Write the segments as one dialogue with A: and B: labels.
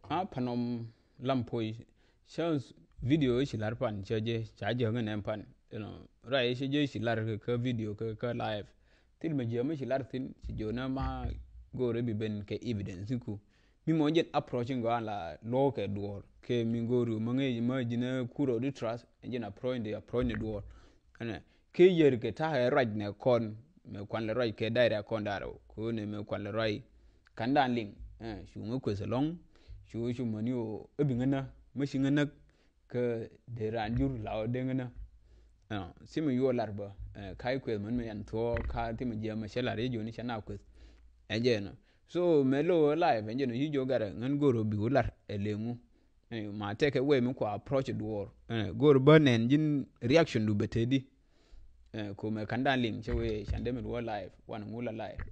A: panom lampoi shows video shi lar pan chaje chaje ngene pan rai shi je shi lar ka video ka live til me je me shi lar tin shi jona ma gore bi ben ke evidence ku mi mo jet approaching go la lo ke duor ke mi goru mo ngi ma jina kuro di trust jina approach ne duor ana ke yer ke ta raj ne kon me kwan le raj ke daira kon daro ko ne me kwan le raj kandan ling shu ngo ko salong shu mani o ebi ngana mashi ngana ke de ranjur lao de ngana sima yo larba kai ko man me yan to ka ti me je ma shela re jo ni shana ko eje no so me lo live enje no yijo gara ngan goro bi ular elengu ma take away me ko approach duor goro banen jin reaction du betedi ko me kandan ling chewe shande me lo live wan ngula live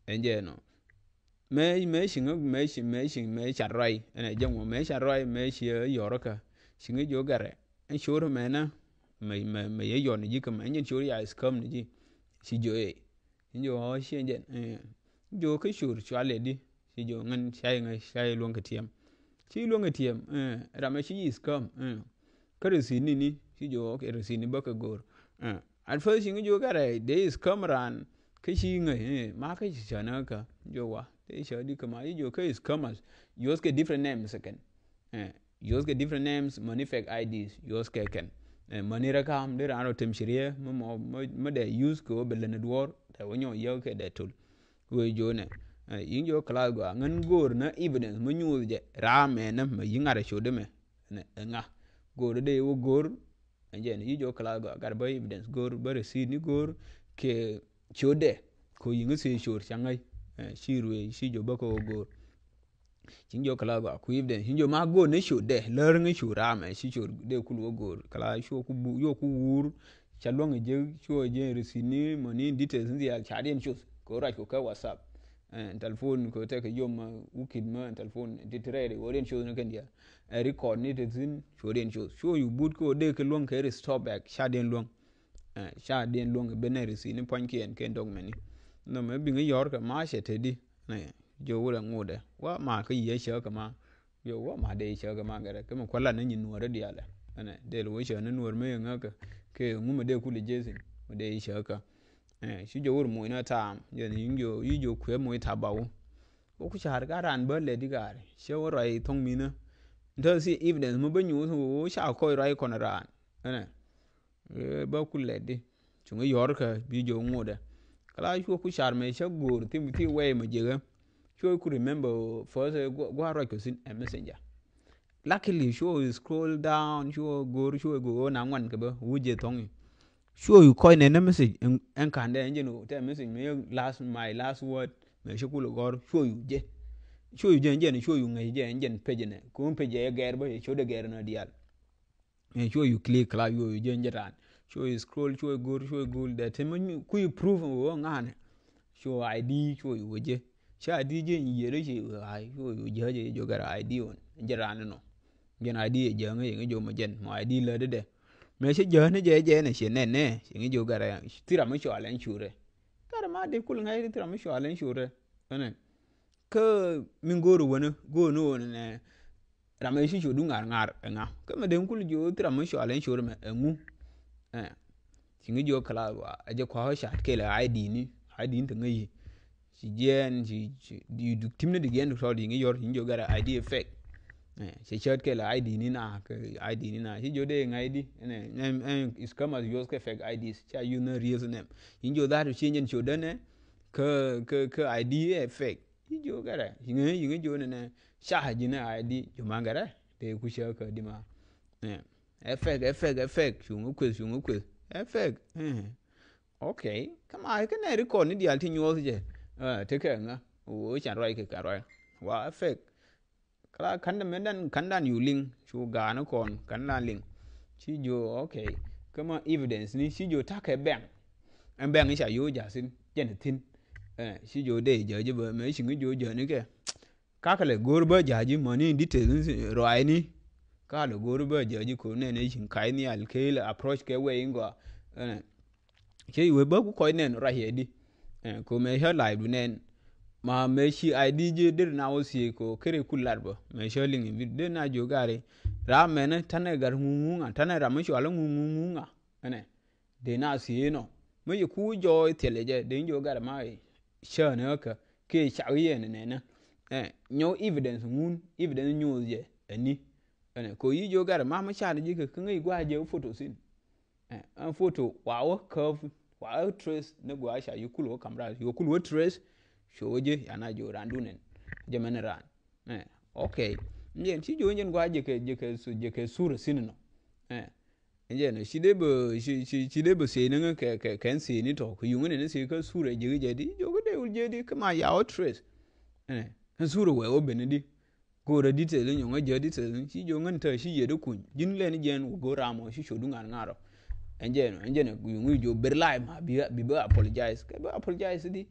A: enje no me charai ene jango me charai me shi yoroka shingi jogare en shoro mena me ye yon ji kam en shoro ya scam ni ji shi joe njo ho shi njen jo ke shur chale di shi jo ngan shai long ke tiem shi long ke tiem ra me shi scam kare si ni shi jo ke re si ni ba ka gor at first shingi jogare de scam ran ke shi ngai ma ke shi chana ka jo wa they shadi kama you case commerce yours get different names again yours get different names money fake IDs yours can money rakam there are tem shiriye mo de use ko belene dwor ta wonyo yo ke de tul we jone yin jo kala go ngan gor na evidence mo nyu je rame na me yingare shode me ne nga gor de wo gor anje ne jo kala go gar ba evidence gor bare si ni gor ke shode ko yin se shor changai shirwe shijo bako go jinjo kala go ku ibden hinjo ma go ne sho de ler ngi sho rama shi sho de kulu go kala sho ku bu yo ku wur chalong je sho je resini money details ndi al chaden sho ko ra ko ka whatsapp telephone ko te ko yoma ukid ma telephone ditrere woden sho ne kan dia record ni de zin sho den sho you boot ko de ko long ke restore back chaden long be ne resini ponki en ken dog meni no me binga yor ka ma she te di ne jo wura ngode wa ma ka ye she ka ma yo wa ma de she ka ma gare ka ma kwalla nan yin nuwar di ala ne de lo she nan nuwar me nga ka ke ngume de kuli jesi mo de she ka shi jo wura mo ina ta je ni yo yi jo kwe mo ta bawo ko ku shar ga ran ba le di gare she wora yi tong mi na ndo si evidence mo banyu so sha ko rai ko na ran ne ba ku le di chunga yor ka bi jo ngode kala shu ku shar me sha gor ti we me jega shu ku remember first go right ko sin a messenger luckily shu scroll down shu go na ngwan ke ba wuje tongi shu you coin na message en kan de engine te message me my last word me shu ku gor shu you je engine shu you ngai je engine page ne ko page ye ger ba shu de ger na dial shu you click la you je njeran show you scroll show you go that time ku you prove wo ngane show ID show you je sha ID je yere je ai show you je jo gara ID on njeran no gen ID je ngi jo mo jen mo ID le de me se je ne she ne ngi jo gara tira mo show alen shure gara ma de kul ngai tira mo show alen shure ne ke min goru wona go no ne rama shi show du ngar nga ke me de kul jo tira mo show alen shure me engu singi jo kala wa aje kwa sha ke la ID ta ngai si jen si du timne de gen so di ngi yor hinjo gara ID fake si chat ke la ID ni na si jo de ngai di ne is come as yours ke fake IDs cha you no real name hinjo da to change show dane ke ID fake hinjo gara hingi jo ne sha ji na ID jo mangara de ku sha ka di ma effect shungu quiz effect okay come on can I record ni dial tin yo je te ke nga o chan roi ke ka roi wa effect kala kandan you link shu ga na kon kandan link chi jo okay kama evidence ni chi jo ta ke bang en bang sha yo ja sin jen tin chi jo de je ba me shin jo je ni ke ka le gor ba ja ji money details roi ni ka le gor ba je ko ne shin kai ni al ke approach ke we ingo ke we ba ku ko ne ra he di ko me he live ne ma me shi ID je dir na wasi ko kere kullar ba me sholing bi de na jo gare ra me ne tane gar ngunga tane ra me shwala ngunga ane de na si no me yi ku jo teleje de jo gar ma sha ne ka ke sha ye ne ne nyo evidence ngun evidence news je ani ane ko yi jo gar ma sha ne ji ka ngai gwa je photo sin an photo wa wa curve wa trace ne gwa sha yi kulo camera yo kulo trace shoje yana jo randunen je men ran okay njen si jo njen gwa je ke sura sinno njen shi de bo se ne ke kan se ni to ku yungu ne se ka sura je di jo ko de ul je di kama ya trace sura we o benedi go ra detail nyo je detail si jo ngan ta shi ye de kun jin le ni jen go ramo shi shodu ngan ngaro enjen yungu jo berlai ma bi ba apologize ke ba apologize di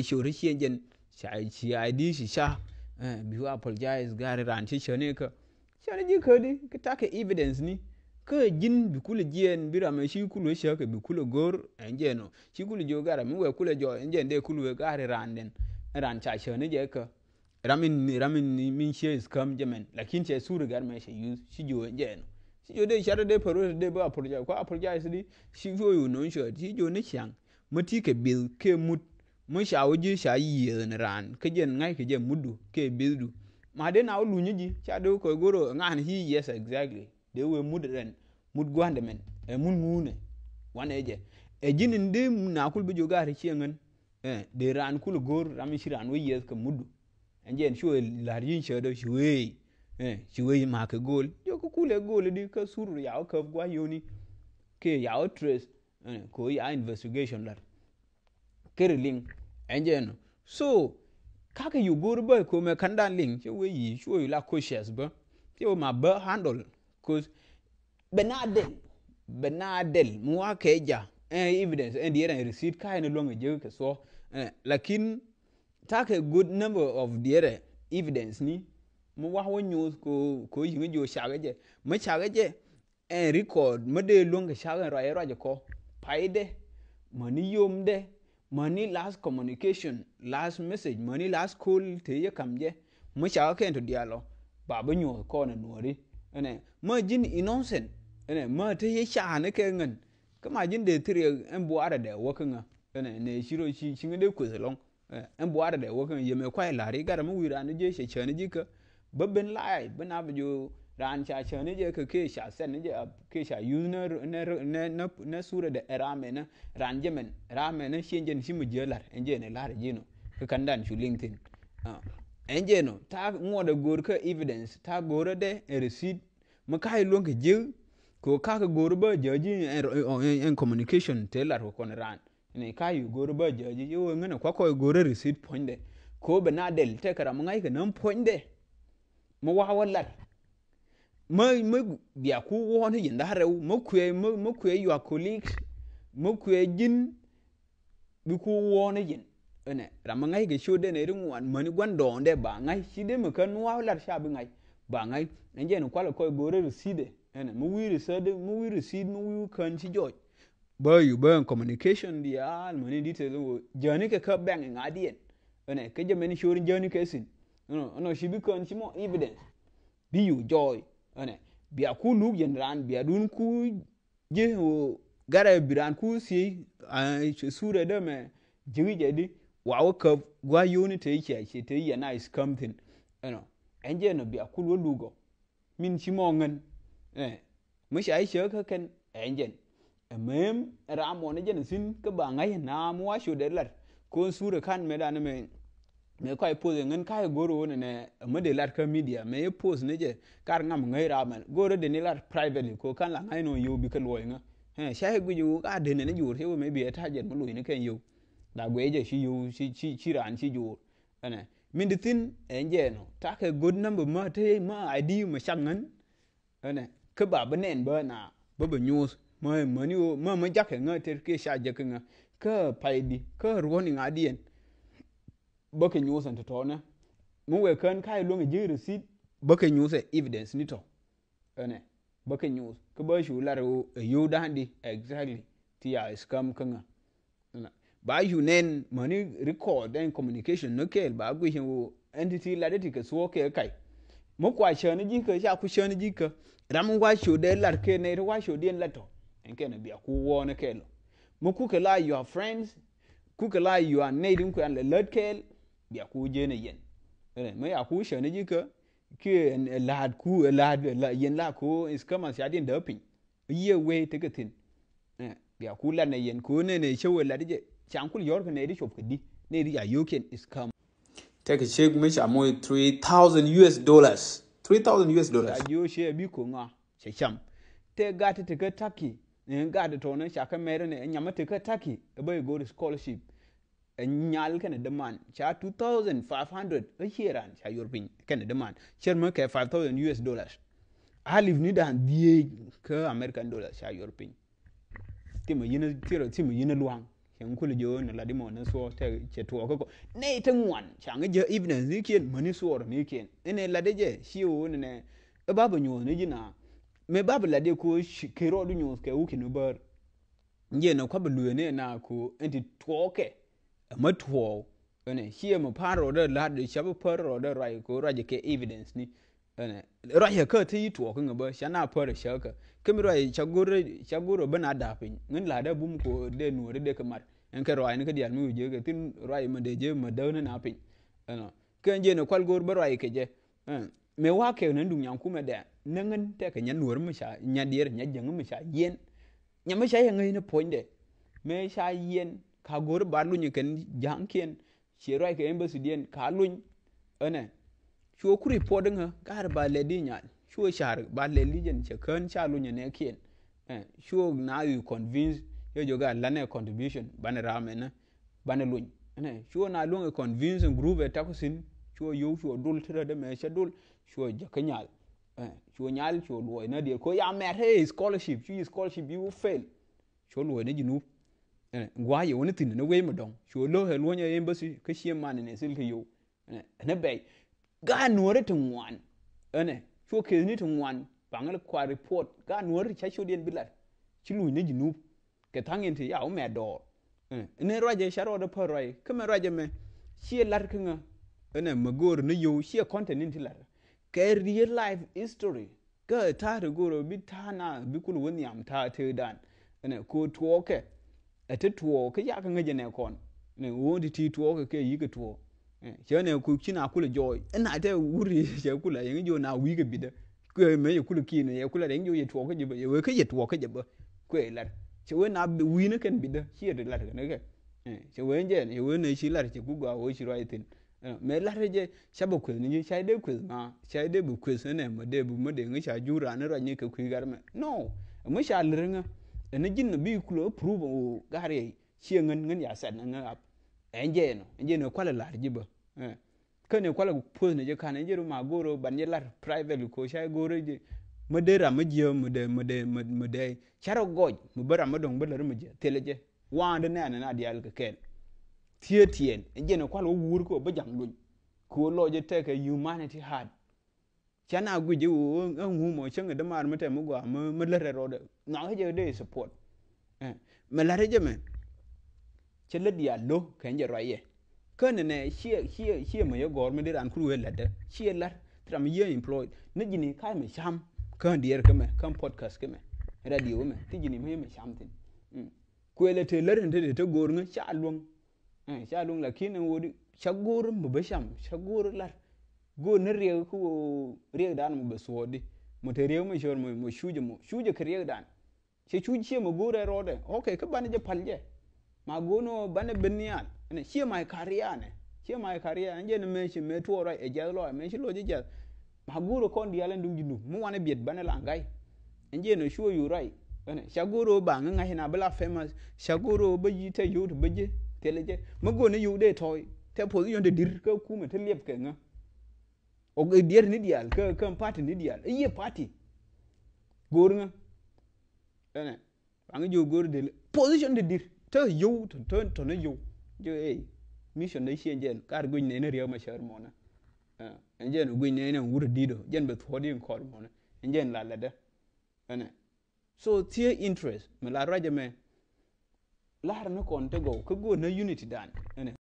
A: shori shi enjen shi ID shi sha bi ba apologize gare ran shi shone ka shone ji ka di ka take evidence ni ka jin bi kula jien bi ra ma shi kula shi ka bi kula gor enjen shi kula jo gara mi we kula jo enjen de kula gare ran den ran cha shone je ka ramin min shi scam jamen lakin che suru gar ma shi use shi jo enjen si jo de share de paro de ba apologize ko apologize di si jo yo non sho si jo ne chang mati ke bil ke mut mo sha woji sha yi ne ran ke jen ngai ke jen mudu ke bildu ma de na lu nyiji cha de ko goro ngan hi yes exactly de we mud ren mud gwande men mun ngune wane je jinin de na kul bi jo gar chi ngan de ran kul gor ram shi ran we yes ke mudu enjen sho la yin sho do shi we ma ke gol yo ko kule gol di ka suru ya ka gwa yoni ke ya trace ko ya investigation lar kere ling enjen so kaka yu gor ba ko me kanda ling che we yi sho la cautious ba yo ma ba handle cause benadel mu wa ke ja evidence and the receipt kind long je ke so lakin take a good number of the evidence ni mu wa wo news ko yin jo shaga je ma shaga je record ma de long shaga ra je ko paide mani yom de mani last communication last message mani last call te ye kam je ma shaga ke to dialo baba nyo ko na nori ma jin innocent ma te ye sha ne ke ngan kama jin de tire en buara de wo kan ne shiro shi de ko long en buara de wo kan ye me kwai lari gar mu wira ne je she chane ji ka babben lai bana bijo ran cha chane je ka ke sha sen je ke sha user na sura da rame na ran je men rame na shenjen shi mu je lar enje ne lar je no ka kandan shu linkedin enje no ta ngoda gor ka evidence ta gora de receipt mu kai lon ka je ko ka gor ba je ji en communication te lar ko ran ne kai gor ba je ji yo ngana kwa ko gor receipt point de ko bana del te kara mu ngai ka nan point de ma wa wallar ma biya ku won yin da harew ma ku your colleagues ma ku jin bi ku won yin ram ngai ga show de ne rin wan mani gwando de ba ngai shi de mu kan wa wallar sha bi ngai ba ngai nje ne kwala ko gore receipt mu wi receipt mu wi kan shi joj ba yu ba communication dia mani detail wo jani ka bang ngadien ke je meni show jani ka sin no shi bi kan shi mo evidence bi you joy biya ku lu yen ran biya dun ku je o gara biran ku si sura da me jiri je di wa ka gwa yoni te yake te ya nice something enje no biya ku lu go min shi mo ngan mu shi ai she ka kan enjen mem ra mo ne je sin ka ba ngai na mu wa shu de lar ko sura kan me da ne me kai pose ngan kai goro ne me de lar ka media me pose ne je kar ngam ngai ra man goro de ne lar privately ko kan la ngai no yo bi ka loy nga shay gu ju ka de ne jur te me bi ta je mo loy ne kan yo da gwe je shi yo shi ran shi jur min de tin enje no ta ka good number ma te ma ID ma changan ka ba benen ba na ba news ma ni ma jak nga te ke sha je ka nga ka paidi ka ruoni ngadien baka news and to na mu we kan kai long je receipt baka news evidence ni to baka news ka ba shu lar yo da handi exactly ti ya scam kanga ba yu nen money record and communication no kel ba gu hin entity la de ke so ke kai mo kwa shani ji ke sha ku shani ji ke ram wa sho de lar ke ne wa sho den la to en ke na bia ku wo ne ke lo mo ku ke la your friends ku ke la your needing ku an le lot ke bia ku je ne yen me ya ku shani ji ke lad ku lad la yen la ku is kama sha din da pin ye we te ke tin bia ku la ne yen ku ne show la de chang ku yor ke ne di shop ke di ne di ya you can is come
B: take a check meamo $3,000 $3,000
A: yo she bi ko nga che cham te ga te ke taki ga de to ne sha ka mere ne nya ma te ke taki e ba go to scholarship nyal ken de man cha 2500 a yeran cha yorpin ken de man cher ma ke $5,000 I live ni dan die ke American dollars cha yorpin ti ma yin tiro ti ma yin luang chen ku le jo ne la di mo ne so te che to ko ne te ngwan cha nge je evidence ni kien mani so ni kien ne la de je shi o ne e ba ba nyo ne jina me ba ba la de ko ke ro du nyo ke u ki no bar nje na kwa ba lu ne na ko enti to ke ma to ne shi ma paro de la de sha ba paro de rai ko ra je ke evidence ni ne ra ya ka ti to ko ngba sha na paro sha ka kemiro chagoro bana da pin ngin la da bum ko de nuore de kamar en ke roi ne ke dial mu je ke tin roi ma de je ma da na pin no ke je ne kwal gor ba roi ke je me wa ke ne ndum yan ku me de ngin te ke nyan nuore mu sha nya dier nya jeng mu sha yen nya mu sha yen ne poinde me sha yen ka gor ba lu ni ken jang ken che roi ke embassy dien ka lu ene chu ku report nga gar ba le di nya sure shar ba le lijen che kan cha lu ne kien sure now you convince yo joga lane contribution ban ramena ban lu ne sure na lu convince group ta ko sin sure yo sure dul tira de me che dul sure je kanyal sure nyal sure lu na de ko ya me hey scholarship you fail sure lu ne jinu ngwa yo ne tin ne we modong sure lo he lu ne embassy ke shie man ne sil ke yo ne be ga nuore tin wan ene cho ke ni tun wan bangal kwa report ga nuor cha cho den bilat chi lu ne jinu ke tangen ti ya o me do ne roje sharo de poroi keme roje me chi lar kinga ene magor ne yo chi content ti lar ke real life history ga ta re goro bi ta na bi kul woni am ta te dan ene ko to ke ete to ke ya kan je ne kon ne wodi ti to ke yi ke to chene ku kina kula joy ina te wuri che kula yin jo na wi ke bide ku me ye kula kine ye kula yin jo ye to ke je we ke ye to ke je ba ku lar che we na wi ne ken bide chi de lar ne ke che we je ne we ne chi lar che ku ga wo chi ro itin me lar je cha ba ku ni cha de ku ma cha de bu ku ne me de bu me de ngi cha ju ra ne ro ni ke ku gar me no me cha lar nga ne jin bi kula prove o gare chi ngen ya sa nga enje no kwala lar jiba kane kwala pos ne je kan enje ma goro ban je lar private ko shay goro je madera majiyo mede charo goj mu bara madong balar muje teleje wande ne na dial ke ken tien enje no kwala wur ko bajang luñ ko loje take humanity hard chana guje wo ngu mo chenga de mar mate mu gwa mu lare rode na je de support me lare je me chele dia lo kenje roye kane ne hie me gor me diran ku we lade hie lar tram ye employed ne jini kai me sham kan dier ke me kan podcast ke me radio me ti jini me sham tin ku ele te lar de te gor nge cha lung lakini wodi cha gor mu be sham cha gor lar go ne re ku re dan mu be sodi mu te re mu shor mu shuje ke re dan che chuje mu gore rode okay ke ban je palje ma gono bane benial ne chi mai kariane nje ne me tuora e jalo me chi loje jal ma guro kon dialen dum jindu mu wane biet bane langai nje no show you right ne shaguro ba nga hina bla famous shaguro ba yi te yu be je teleje ma gono yu de toy te position de dir ka ku me te liep ke nga o ge dir ni dial ka party ni dial ye party gor nga ne ang jo gor de position de dir te yu to ne yu je mission de chen jen kar gun ne riyo ma shar mona jen gun ne wur dido jen be thodi ko mona jen la de ane so tie interest me la raje me lar no kon te go ko go na unity dan ene